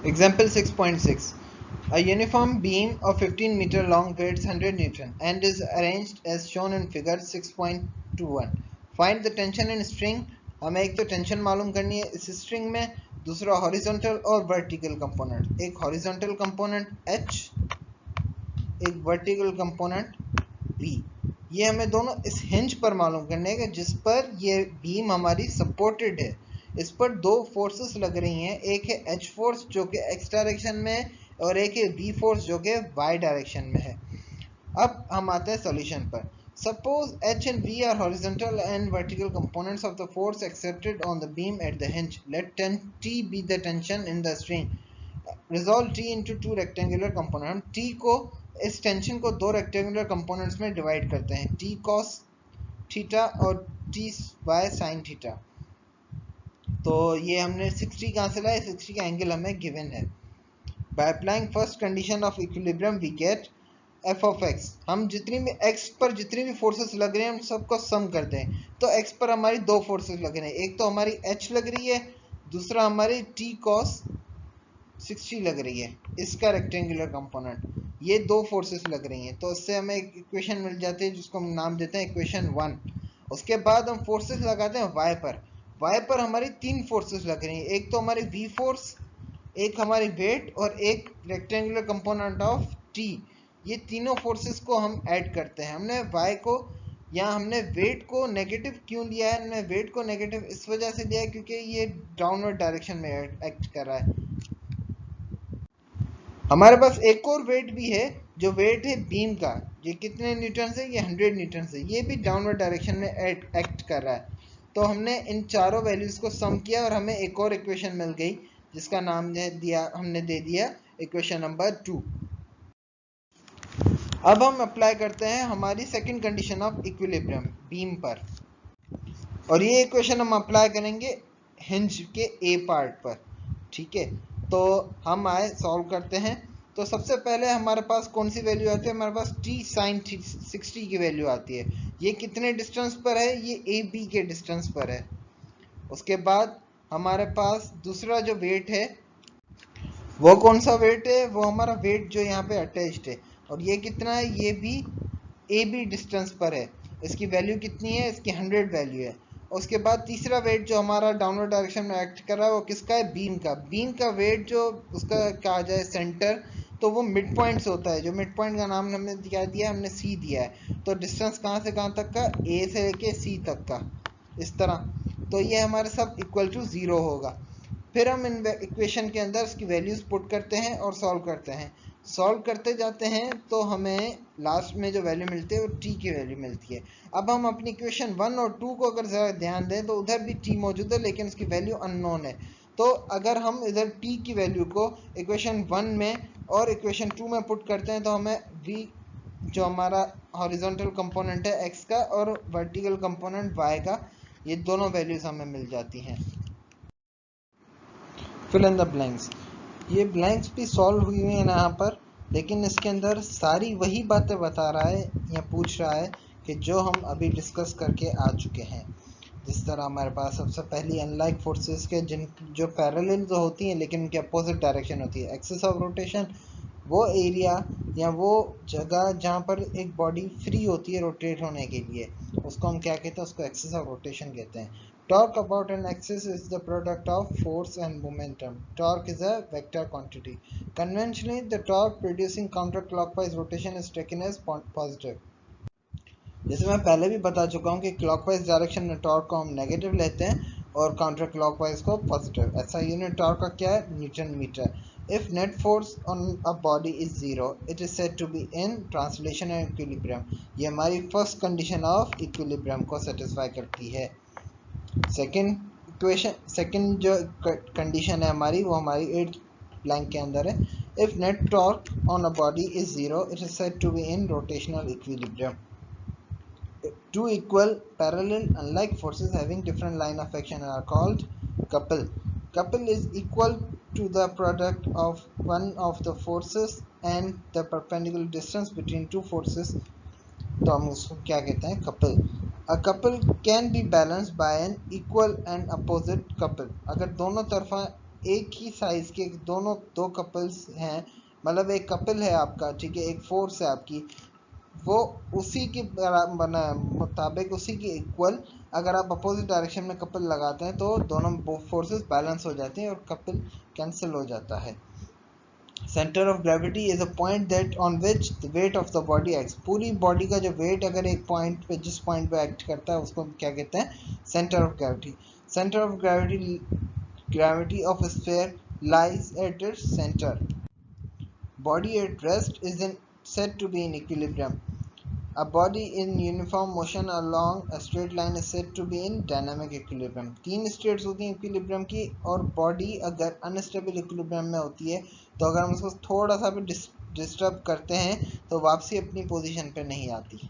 Example 6.6. A uniform beam of 15 meter long weighs 100 Newton and is arranged as shown in figure 6.21. Find the tension in string. हमें एक तो tension मालूम करनी है इस string में, दूसरा हॉरिजॉन्टल और वर्टिकल कंपोनेंट, एक हॉरिजॉन्टल कंपोनेंट H, एक वर्टिकल कंपोनेंट V। ये हमें दोनों इस हिंज पर मालूम करने हैं जिस पर ये बीम हमारी सपोर्टेड है। इस पर दो फोर्सेस लग रही हैं, एक है H फोर्स जो कि x डायरेक्शन में है और एक है V फोर्स जो कि y डायरेक्शन में है। अब हम आते हैं सॉल्यूशन पर। Suppose H and V are horizontal and vertical components of the force exerted on the beam at the hinge. Let T be the tension in the string. Resolve T into two rectangular components. T को इस tension को दो rectangular components में divide करते हैं, T cos theta और T y sin theta. तो ये हमने 60 कहाँ से लाया, 60 का एंगल हमें गिवन है। By applying first condition of equilibrium we get f of x। हम जितनी भी x पर जितनी भी फोर्सेस लग रहे हैं हम सबको सम करते हैं। तो x पर हमारी दो फोर्सेस लग रहे हैं, एक तो हमारी h लग रही है, दूसरा हमारी t cos 60 लग रही है, इसका रेक्टेंगुलर कंपोनेंट। ये दो फोर्सेस लग रही हैं, तो इससे हमें एक इक्वेशन मिल जाती है जिसको हम नाम देते हैं इक्वेशन 1। उसके बाद हम फोर्सेस लगाते हैं y पर। y पर हमारी तीन फोर्सेस लग रही हैं, एक तो हमारी v फोर्स, एक हमारी वेट और एक रेक्टेंगुलर कंपोनेंट ऑफ t। ये तीनों फोर्सेस को हम ऐड करते हैं। हमने y को या हमने वेट को नेगेटिव क्यों लिया है, हमने वेट को नेगेटिव इस वजह से लिया है क्योंकि ये डाउनवर्ड डायरेक्शन में एक्ट कर रहा है। हमारे पास एक और वेट भी है जो वेट है बीम का, ये कितने न्यूटन से, ये 100 न्यूटन से, ये भी डाउनवर्ड डायरेक्शन में एक्ट कर रहा है। तो हमने इन चारों वैल्यूज को सम किया और हमें एक और इक्वेशन मिल गई जिसका नाम हमने दे दिया इक्वेशन नंबर 2। अब हम अप्लाई करते हैं हमारी second condition of equilibrium beam पर, और ये इक्वेशन हम अप्लाई करेंगे हिंज के ए पार्ट पर। ठीक है, तो हम आए सॉल्व करते हैं। तो सबसे पहले हमारे पास कौन सी वैल्यू आती है, हमारे पास t sin 60 की वैल्यू आती है। ये कितने डिस्टेंस पर है, ये ए बी के डिस्टेंस पर है। उसके बाद हमारे पास दूसरा जो वेट है वो कौन सा वेट है, वो हमारा वेट जो यहाँ पे अटैच्ड है, और ये कितना है, ये भी ए बी डिस्टेंस पर है। इसकी वैल्यू कितनी है, इसकी 100 वैल्यू है। उसके बाद तीसरा वेट जो हमारा डाउनवर्ड डायरेक्शन में एक्ट कर रहा है वो किसका है, बीम का। बीम का वेट जो उसका कहा जाए सेंटर, तो वो मिड पॉइंट से होता है, जो मिड पॉइंट का नाम हमने क्या दिया, हमने सी दिया है। तो डिस्टेंस कहाँ से कहाँ तक का, ए से लेके सी तक का, इस तरह। तो ये हमारे सब इक्वल टू 0 होगा। फिर हम इन इक्वेशन के अंदर इसकी वैल्यूज पुट करते हैं और सॉल्व करते हैं। सॉल्व करते जाते हैं तो हमें लास्ट में जो वैल्यू मिलती है वो t की वैल्यू मिलती है। अब हम अपनी इक्वेशन 1 और 2 को अगर ज़रा ध्यान दें तो उधर भी t मौजूद है लेकिन उसकी वैल्यू अननोन है। तो अगर हम इधर t की वैल्यू को इक्वेशन 1 में और इक्वेशन 2 में पुट करते हैं तो हमें v जो हमारा हॉरिजॉन्टल कंपोनेंट है x का और वर्टिकल कंपोनेंट y का, ये दोनों वैल्यूज हमें मिल जाती हैं। Fill in the blanks. ये ब्लैंक्स भी सॉल्व हुई हुई हैं यहाँ पर, लेकिन इसके अंदर सारी वही बातें बता रहा है या पूछ रहा है कि जो हम अभी डिस्कस करके आ चुके हैं। जिस तरह हमारे पास सबसे पहली अनलाइक फोर्सेस के जिन जो पैरेलल तो होती हैं लेकिन उनकी अपोजिट डायरेक्शन होती है, एक्सिस ऑफ रोटेशन, वो एरिया या वो जगह जहाँ पर एक बॉडी फ्री होती है रोटेट होने के लिए, उसको हम क्या कहते हैं, उसको एक्सिस ऑफ रोटेशन कहते हैं। Torque about an axis is the product of force and momentum. Torque is a vector quantity. Conventionally, the torque producing counterclockwise rotation is taken as positive. जैसे मैं पहले भी बता चुका हूँ कि क्लॉकवाइज डायरेक्शन में टॉर्क को हम नेगेटिव लेते हैं और काउंटर क्लॉकवाइज को पॉजिटिव। ऐसा यूनिट टॉर्क का क्या है, newton metre. If net force on a body is 0 it is said to be in translation and equilibrium. ये हमारी फर्स्ट कंडीशन ऑफ इक्विलिब्रियम को सेटिस्फाई करती है। सेकंड जो कंडीशन है हमारी वो हमारी 8th ब्लैंक के अंदर है। If net torque on a body is 0 it is said to be in rotational equilibrium. Two equal parallel unlike forces having different line of action are called couple. Couple is equal to the product of one of the forces and the perpendicular distance between two forces, तो हम उसको क्या कहते हैं, couple. A couple can be balanced by an equal and opposite couple. अगर दोनों तरफा एक ही साइज के दो कपल्स हैं, मतलब एक कपल है आपका, ठीक है, एक फोर्स है आपकी, वो उसी के मुताबिक उसी की इक्वल अगर आप अपोजिट डायरेक्शन में कपल लगाते हैं तो दोनों फोर्सेस बैलेंस हो जाते हैं और कपल कैंसिल हो जाता है। Centre of gravity is a point that on which the weight of the body acts. पूरी बॉडी का जो वेट अगर एक पॉइंट पे जिस पॉइंट पे एक्ट करता है उसको क्या कहते हैं? Centre of gravity. Centre of gravity of a sphere lies at its center. Body at rest is said to be in equilibrium. A body in uniform motion along a straight line is said to be in dynamic equilibrium. तीन states होती हैं equilibrium की, और body अगर unstable equilibrium में होती है तो अगर हम उसको थोड़ा सा भी डिस्टर्ब करते हैं तो वापसी अपनी पोजीशन पे नहीं आती।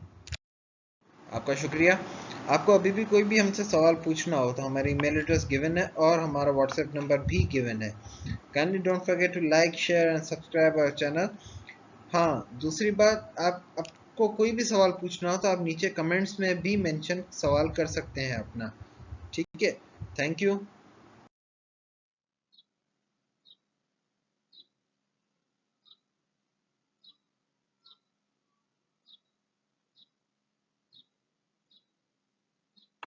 आपका शुक्रिया। आपको अभी भी कोई भी हमसे सवाल पूछना हो तो हमारी ईमेल एड्रेस गिवन है और हमारा व्हाट्सएप नंबर भी गिवन है। Kindly don't forget to like, share and subscribe our channel. हाँ, दूसरी बात, आपको कोई भी सवाल पूछना हो तो आप नीचे कमेंट्स में भी मेंशन सवाल कर सकते हैं अपना, ठीक है। Thank you.